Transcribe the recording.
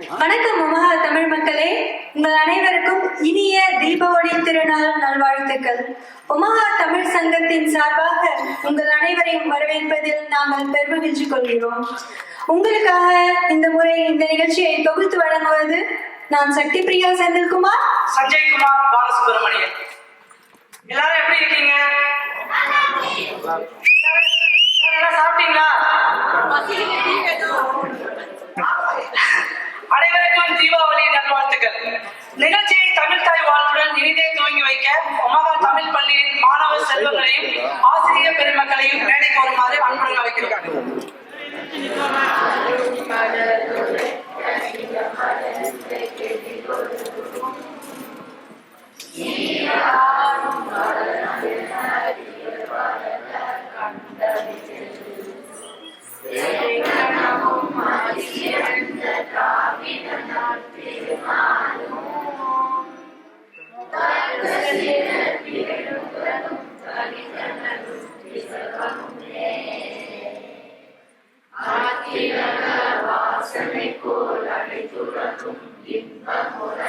வணக்கம் உமகா தமிழ் மக்களே, உங்கள் அனைவருக்கும் இனிய தீபாவளி திருநாள் நல்வாழ்த்துக்கள். உமகா தமிழ் சங்கத்தின் சார்பாக உங்கள் அனைவரையும் வரவேற்பதில் நாங்கள் பெருமகிழ்ச்சி கொள்கிறோம். உங்களுக்காக இந்த முறை இந்த நிகழ்ச்சியை தொகுத்து வழங்குவது நான் சக்தி பிரியா செந்தில்குமார், சஞ்சய் குமார் பாலசுப்ரமணியன். எல்லாரும் எப்படி இருக்கீங்க? சாப்பிட்டீங்களா? அனைவருக்கும் தீபாவளி நல்வாழ்த்துக்கள். நிகழ்ச்சியை தமிழ் தாய் வாழ்த்துடன் இனிதே துவங்கி வைக்க உமகா தமிழ் பள்ளியின் மாணவ செல்வங்களையும் ஆசிரியர் பெருமக்களையும் மேடைக்கு வருமாறு அன்புடன் அழைக்கிறோம். வாசனை போல் அழைத்துறக்கும் இன்பமுற